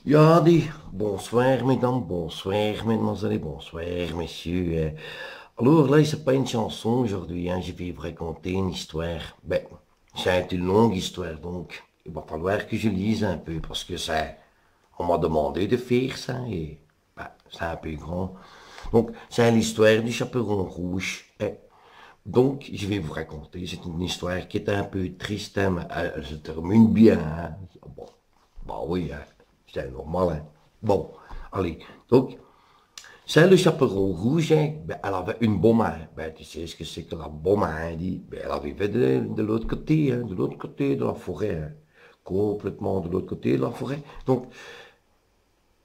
Ja, die, bonsoir mesdames, bonsoir mesdemoiselles, bonsoir messieurs. Alors là, c'est pas une chanson aujourd'hui, hein, je vais vous raconter une histoire. Ben, c'est une longue histoire, donc il va falloir que je lise un peu, parce que ça, on m'a demandé de faire ça, et ben, c'est un peu grand. Donc, c'est l'histoire du chaperon rouge. Donc, je vais vous raconter, c'est une histoire qui est un peu triste, hein, mais elle se termine bien, hein. Bon, bah oui, hein, c'est normal, hein. Bon, allez, donc, c'est le chaperon rouge, hein, ben, elle avait une bombe, hein. Ben, tu sais ce que c'est que la bombe, hein, dit, ben, elle vivait de l'autre côté, hein, de l'autre côté de la forêt, hein, complètement de l'autre côté de la forêt. Donc,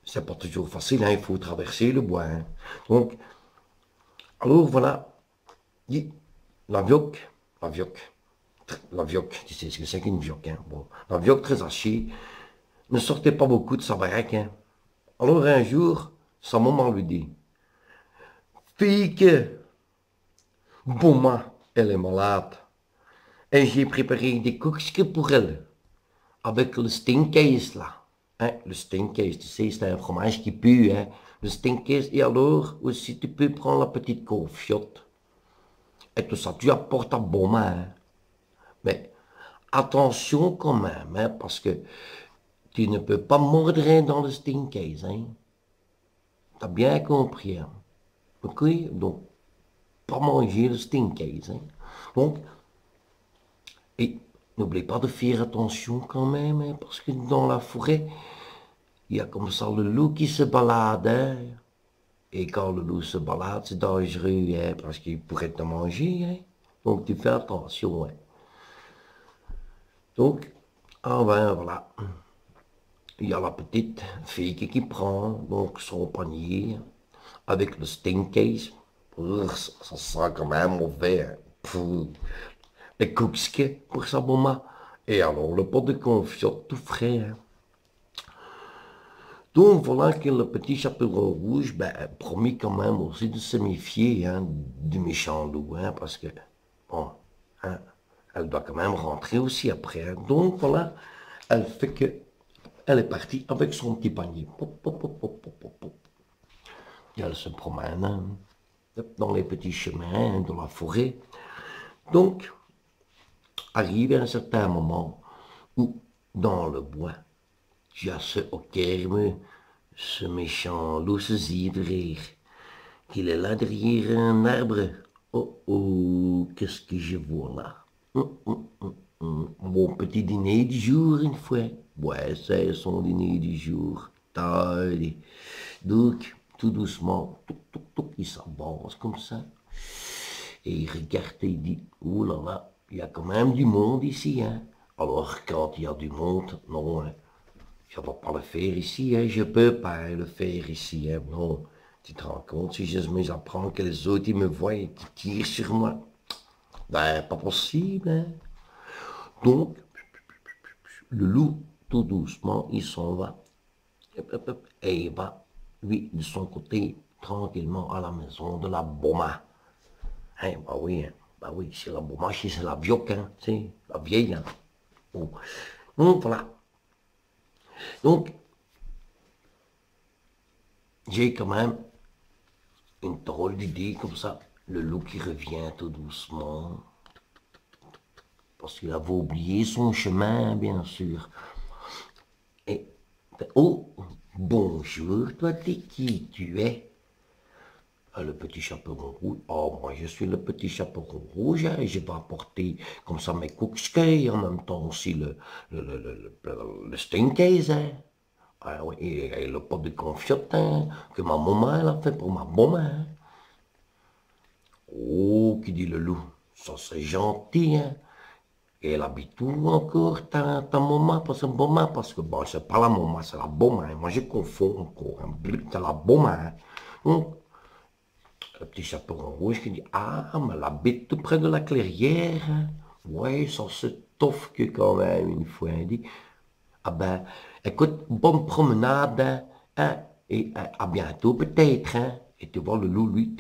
c'est pas toujours facile, hein, il faut traverser le bois, hein. Donc, alors voilà, dit, la vioque, la vioque, la vioque, tu sais ce que c'est qu'une vioque, hein. Bon, la vioque très hachée ne sortait pas beaucoup de sa baraque, hein. Alors un jour, sa maman lui dit, fille que, maman, elle est malade. Et j'ai préparé des koekjes pour elle, avec le stinkcase là. Hein, le stinkcase, tu sais, c'est un fromage qui pue, hein. Le stinkcase, et alors, aussi, tu peux prendre la petite confiote. Et tout ça, tu apportes à bon main, hein. Mais attention quand même, hein, parce que tu ne peux pas mordre dans le stinkcase, hein. T'as bien compris, hein. Ok? Donc, pas manger le stinkcase, hein. Donc, et n'oublie pas de faire attention quand même, hein, parce que dans la forêt, il y a comme ça le loup qui se balade, hein. Et quand le loup se balade, c'est dangereux, hein, parce qu'il pourrait te manger, hein. Donc, tu fais attention, hein. Donc, ah ben voilà. Il y a la petite fille qui prend donc son panier avec le stinkcase. Ça sent quand même mauvais, hein. Les cookies pour sa maman. Et alors le pot de confiote tout frais, hein. Donc voilà que le petit chaperon rouge, ben, promis quand même aussi de se méfier, hein, du méchant loup, hein, parce que, bon, hein, elle doit quand même rentrer aussi après, hein. Donc voilà, elle fait que, elle est partie avec son petit panier. Pop, pop, pop, pop, pop, pop, pop. Et elle se promène, hein, dans les petits chemins de la forêt. Donc, arrive un certain moment où, dans le bois, tu as ce au calme, ce méchant loup, ce zèbre, qu'il est là derrière un arbre. Oh oh, qu'est-ce que je vois là? Mon petit dîner du jour, une fois. Ouais, c'est son dîner du jour. Tardi. Donc, tout doucement, il s'avance comme ça. Et il regarde et il dit, oh là là, il y a quand même du monde ici, hein. Alors, quand il y a du monde, non, hein, je ne vais pas le faire ici, hein, je ne peux pas le faire ici, hein, non. Tu te rends compte, si je me apprends que les autres ils me voient et qu'ils tirent sur moi, ben, pas possible, hein. Donc, le loup, tout doucement, il s'en va. Et il va, lui, de son côté, tranquillement à la maison de la Boma. Hein, bah oui, c'est la Boma, c'est la vieille, hein, c'est la vieille, hein. Bon. Donc, voilà. Donc, j'ai quand même une drôle d'idée comme ça. Le loup qui revient tout doucement, parce qu'il avait oublié son chemin, bien sûr. Et, oh, bonjour, toi, t'es qui tu es? Ah, le petit chaperon rouge. Oh, moi, je suis le petit chaperon rouge, hein, et je vais apporter comme ça mes cookies et en même temps aussi le stinkcase, hein. Ah, oui, et le pot de confiote, hein, que ma maman elle a fait pour ma maman, hein. Oh, qui dit le loup, ça c'est gentil, hein. Et elle habite où encore ta maman, parce que bon, c'est pas la maman, c'est la maman, hein. Moi je confonds encore, hein. C'est la maman, hein. Donc, le petit chaperon rouge qui dit, ah, mais elle habite tout près de la clairière, hein. Ouais, ça se toffe que quand même une fois, il dit, ah ben, écoute, bonne promenade, hein, hein, et à bientôt peut-être, hein. Et tu vois le loup, lui,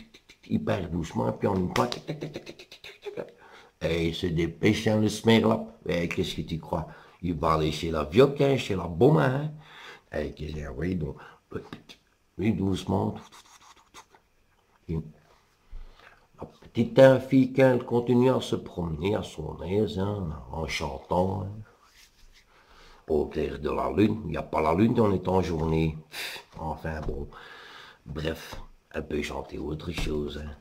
il part doucement, puis en une fois, et il se dépêche, hein, le smerlap. Et qu'est-ce que tu crois? Il va aller chez la vioque, hein, chez la bombe, hein. Avec, oui, donc, oui, doucement. Et la petite fille, elle continue à se promener à son aise, hein, en chantant, hein, au clair de la lune. Il n'y a pas la lune, on est en journée. Enfin bon, bref, elle peut chanter autre chose. Hein.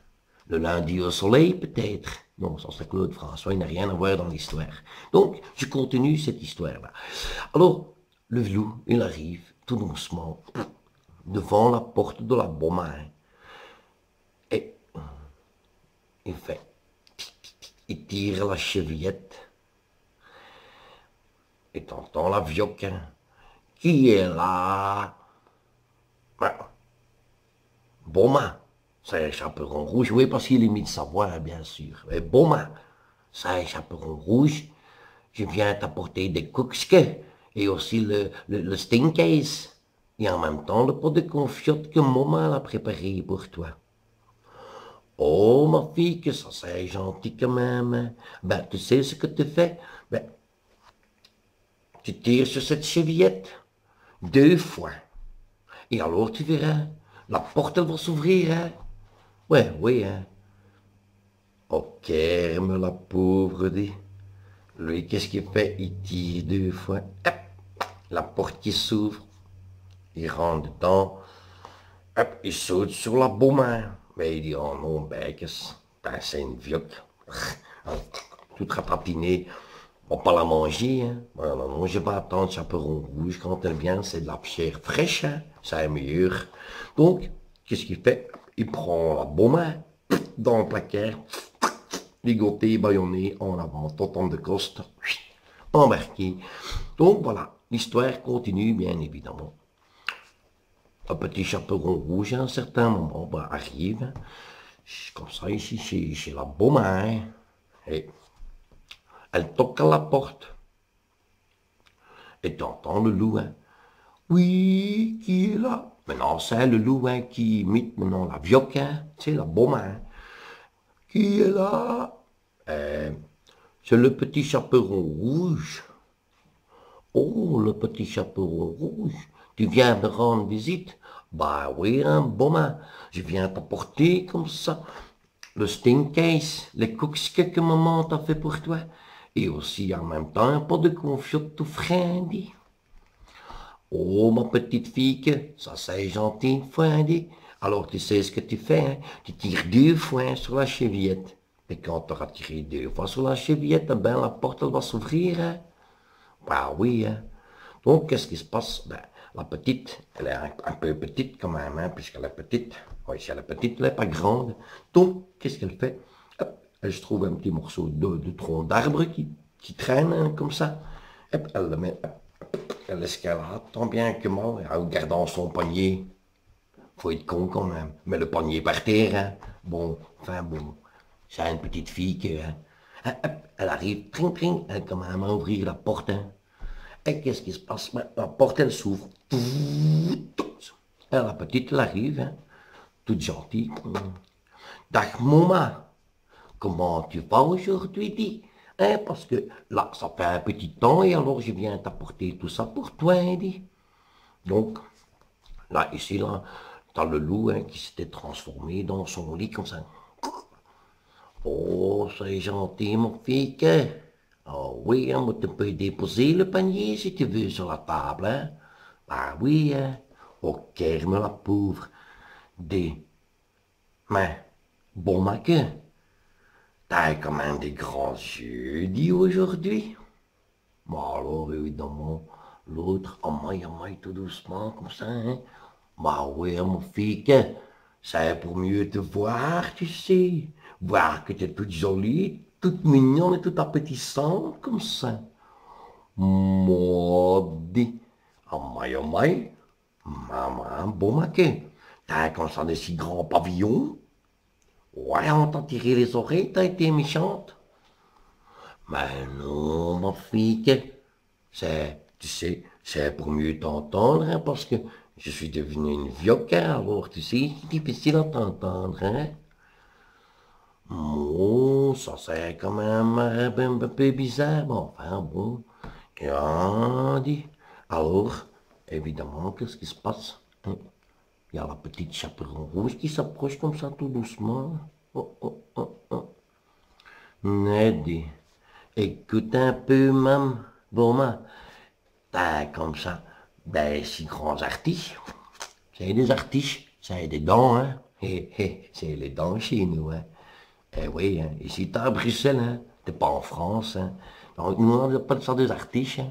Le lundi au soleil, peut-être. Non, ça c'est Claude François, il n'a rien à voir dans l'histoire. Donc, je continue cette histoire-là. Alors, le loup, il arrive tout doucement devant la porte de la Beaumain. Et il fait, il tire la chevillette. Et t'entends la vioque, hein. Qui est là? Ben, Beaumain, c'est un chaperon rouge. Oui, parce qu'il imite sa voix, bien sûr. Mais Beaumain, c'est un chaperon rouge. Je viens t'apporter des cooksques et aussi le Stinkace. Et en même temps, le pot de confiote que maman a préparé pour toi. Oh, ma fille, que ça c'est gentil quand même. Hein. Ben, tu sais ce que tu fais? Ben, tu tires sur cette chevillette 2 fois. Et alors, tu verras, la porte, elle va s'ouvrir, hein. Ouais, oui, hein. Oh, calme la pauvre, dit. Lui, qu'est-ce qu'il fait? Il tire 2 fois. Hop, la porte qui s'ouvre. Il rentre dedans. Hop, il saute sur la Beaumain. Mais il dit, oh non, ben, c'est une vioque. Toute ratatinée. On va pas la manger, hein. Non, non, non, je vais attendre chaperon rouge. Quand elle vient, c'est de la chair fraîche, hein. C'est meilleur. Donc, qu'est-ce qu'il fait? Il prend la Beaumain dans le placard, ligoté, bâillonné, en avant, tonton de coste, embarqué. Donc voilà, l'histoire continue, bien évidemment. Un petit chaperon rouge, à un certain moment, arrive, comme ça, ici, chez la Beaumain, et elle toque à la porte. Et tu entends le loup, hein. Oui, qui est là? Maintenant, c'est le loup, hein, qui imite maintenant la vioque, hein, c'est la Beaumain. Qui est là? C'est le petit chaperon rouge. Oh, le petit chaperon rouge, tu viens me rendre visite? Bah oui, hein, Beaumain, je viens t'apporter comme ça le Stingcase, les cookies que maman t'a fait pour toi. Et aussi en même temps un pot de confiote tout frindy. Oh, ma petite fille, ça c'est gentil, frindy. Alors tu sais ce que tu fais, hein? Tu tires 2 fois sur la chevillette. Et quand tu auras tiré 2 fois sur la chevillette, eh ben la porte elle va s'ouvrir, hein? Bah oui, hein. Donc, qu'est-ce qui se passe? Ben, la petite, elle est un peu petite quand même, hein, puisqu'elle est petite. Oui, si elle est petite, elle n'est pas grande. Donc, qu'est-ce qu'elle fait? Hop, elle se trouve un petit morceau de tronc d'arbre qui traîne hein, comme ça. Hop, elle le met, elle l'escalade, tant bien que mal, en gardant son poignet. Faut être con quand même. Mais le poignet par terre, hein. Bon, enfin bon, c'est une petite fille que, hein. Hop, elle arrive, tring, tring, elle commence à ouvrir la porte, hein. Et qu'est-ce qui se passe? La porte, elle s'ouvre. Et la petite, elle arrive, hein, toute gentille. Dag maman, comment tu vas aujourd'hui, dit? Hein, parce que là, ça fait un petit temps et alors je viens t'apporter tout ça pour toi, hein, dit. Donc, là, ici, là, t'as le loup hein, qui s'était transformé dans son lit comme ça. Oh, c'est gentil, mon fils. Oh oui, hein, moi, tu peux déposer le panier si tu veux sur la table, hein. Ah oui, hein. Oh, calme la pauvre. Des... Mais, bon, ma que, t'as quand même des grands yeux, dit aujourd'hui. Bon, alors, évidemment, l'autre, oh, maille, tout doucement, comme ça, hein. Bah oui, hein, mon fils, c'est pour mieux te voir, tu sais. Voir que t'es toute jolie, toute mignonne et toute appétissante, comme ça. Maudit. Oh my, maman, bon maquet. T'as comme ça des si grands pavillons? Ouais, on t'a tiré les oreilles, t'as été méchante. Mais non, ma fille, tu sais, c'est pour mieux t'entendre, hein, parce que je suis devenu une vioque, hein, alors tu sais, c'est difficile à t'entendre, hein. Oh, ça c'est quand même un peu bizarre, mais enfin bon. Et on dit, alors, évidemment, qu'est-ce qui se passe? Hein? Il y a la petite chaperon rouge qui s'approche comme ça tout doucement. Oh, oh, oh, oh. Neddy, écoute un peu, mam. Bon, ben, comme ça, ben, si grands artistes, c'est des artistes, c'est des dents, hein. C'est les dents chez nous, hein. Eh oui, hein. Ici, t'es à Bruxelles, hein. T'es pas en France, hein. Donc, nous, on n'a pas de sorte des artistes, hein.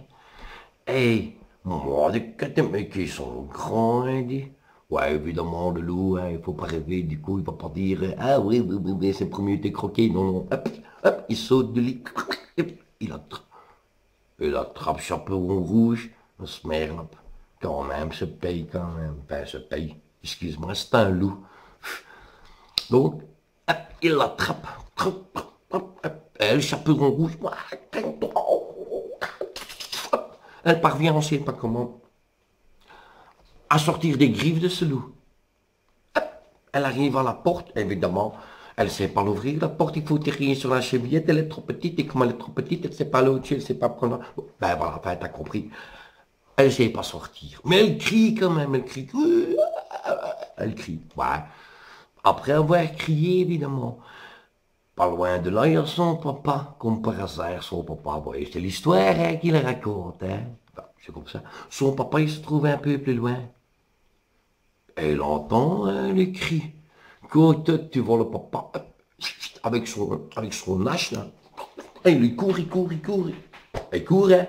Hey, moi, des mecs qui sont grands, hein, dit. Ouais, évidemment, le loup, hein, il faut pas rêver, du coup, il va pas dire, ah oui, oui, oui, oui, c'est le premier été croqué, non, non, hop, hop, il saute du lit, il attrape chaperon rouge, on se merle, quand même, se paye quand même, ben, se paye, excuse-moi, c'est un loup. Donc, hop, il l'attrape, le chaperon rouge, elle parvient, on sait pas comment, à sortir des griffes de ce loup. Elle arrive à la porte, évidemment, elle ne sait pas l'ouvrir, la porte, il faut tirer sur la chevillette, elle est trop petite, et comme elle est trop petite, elle ne sait pas l'au-dessus, elle ne sait pas prendre... Ben voilà, enfin, t'as compris. Elle ne sait pas sortir. Mais elle crie quand même, elle crie. Elle crie, ouais. Après avoir crié, évidemment, pas loin de là, il y a son papa, comme par hasard, son papa, ouais, c'est l'histoire hein, qu'il raconte, hein. Ben, c'est comme ça. Son papa, il se trouve un peu plus loin. Elle entend hein, les cris. Quand tu vois le papa avec son hache, là, et il court, il court, il court. Il court, hein.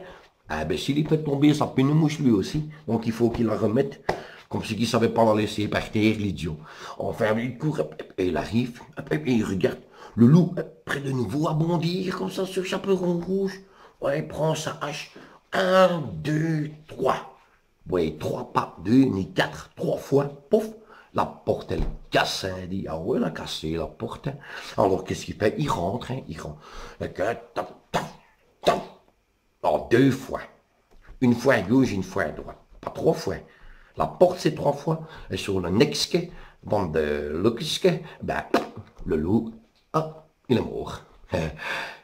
Ah ben s'il fait tomber sa mouche lui aussi, donc il faut qu'il la remette, comme si qu'il ne savait pas la laisser par terre, l'idiot. Enfin, il court, et il arrive, et il regarde le loup, près de nouveau à bondir, comme ça, sur chaperon rouge. Ouais, il prend sa hache. Un, deux, trois. Oui, trois, pas deux, ni quatre, trois fois, pouf, la porte, elle casse, hein, dit, ah ouais, elle a cassé la porte. Hein. Alors, qu'est-ce qu'il fait? Il rentre, hein, il rentre. Et que, tap, tap, tap. Alors, deux fois. Une fois à gauche, une fois à droite. Pas trois fois. La porte, c'est trois fois. Et sur le next, dans de l'oxque, ben, le loup, ah, il est mort.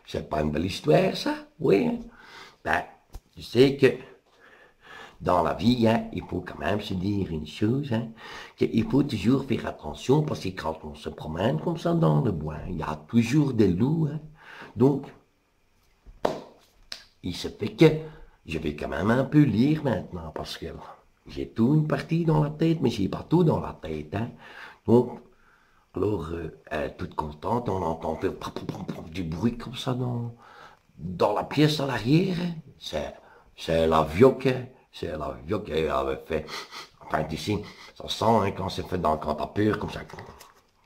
C'est pas une belle histoire, ça? Oui, hein? Ben, tu sais que dans la vie, hein, il faut quand même se dire une chose, hein, qu'il faut toujours faire attention parce que quand on se promène comme ça dans le bois, il y a toujours des loups. Hein. Donc, il se fait que je vais quand même un peu lire maintenant parce que j'ai tout une partie dans la tête, mais j'ai pas tout dans la tête. Hein. Donc, alors, toute contente, on entend faire du bruit comme ça dans la pièce à l'arrière. Hein. C'est la vioque. Hein. C'est la vioque qui avait fait. Enfin, ici, ça sent hein, quand c'est fait quand t'as peur, comme ça.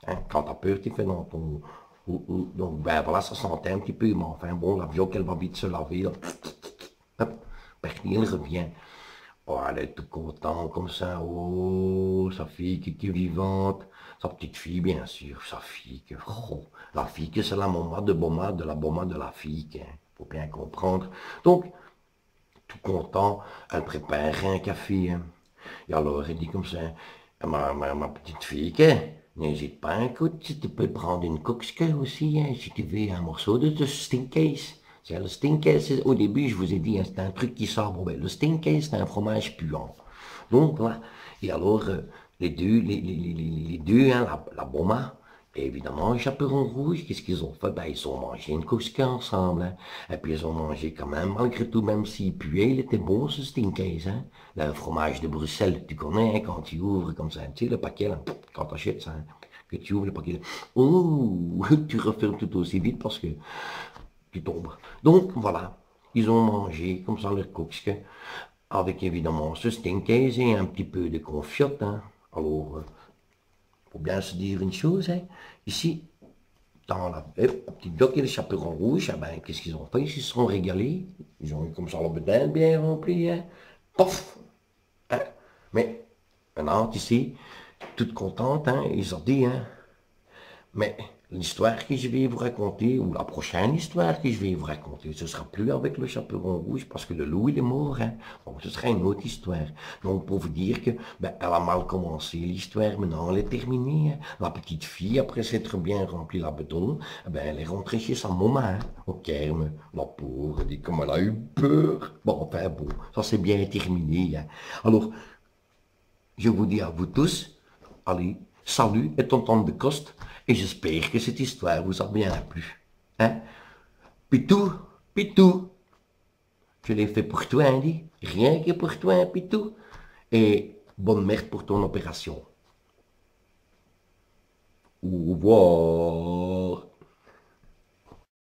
Hein, quand t'as peur, tu fais dans ton. Donc, ben voilà, ça sentait un petit peu, mais enfin, bon, la vioque, elle va vite se laver. Là. Hop, Bernie, elle revient. Oh, elle est toute contente comme ça. Oh, sa fille qui est vivante. Sa petite fille, bien sûr. Sa fille que. Oh, la fille que c'est la maman de la maman de la fille. Hein. Faut bien comprendre. Donc, tout content, elle prépare un café. Hein. Et alors, elle dit comme ça, ma petite fille, n'hésite pas, écoute, si tu peux prendre une coxque aussi, hein, si tu veux un morceau de Stinkcase. C'est le Stinkcase, au début, je vous ai dit, hein, c'est un truc qui sort. Bon, ben, le Stinkcase, c'est un fromage puant. Donc, voilà. Et alors, les deux, hein, la Boma, et évidemment, le chaperon rouge, qu'est-ce qu'ils ont fait? Ben, ils ont mangé une couscous ensemble, hein. Et puis, ils ont mangé quand même, malgré tout, même s'il puait, il était bon, ce Stinkcase, hein. Le fromage de Bruxelles, tu connais, hein, quand tu ouvres comme ça, tu sais, le paquet, là, quand tu achètes ça, hein, que tu ouvres le paquet, là, oh, tu refermes tout aussi vite parce que tu tombes. Donc, voilà. Ils ont mangé, comme ça, leur couscous, avec évidemment ce Stinkcase et un petit peu de confiote, hein. Alors, faut bien se dire une chose, hein. Ici, dans la petite doc et le chaperon rouge, eh ben, qu'est-ce qu'ils ont fait? Ils se sont régalés. Ils ont eu comme ça le bedin bien rempli, hein. Pof! Hein. Mais, maintenant, tu sais, toute contente, hein, ils ont dit, hein, mais l'histoire que je vais vous raconter, ou la prochaine histoire que je vais vous raconter, ce sera plus avec le chaperon rouge, parce que le loup, il est mort, hein. Donc, ce sera une autre histoire. Donc, pour vous dire que, ben, elle a mal commencé l'histoire, maintenant elle est terminée, hein. La petite fille, après s'être bien rempli la bedon, ben, elle est rentrée chez sa maman, hein, au Kerme. La pauvre, dit comme elle a eu peur. Bon, enfin bon, ça c'est bien terminé, hein. Alors, je vous dis à vous tous, allez, salut et tonton de Coste, et j'espère que cette histoire vous a bien plu. Hein? Pitou, Pitou, je l'ai fait pour toi, hein, dit. Rien que pour toi, hein, Pitou. Et bonne merde pour ton opération. Au revoir.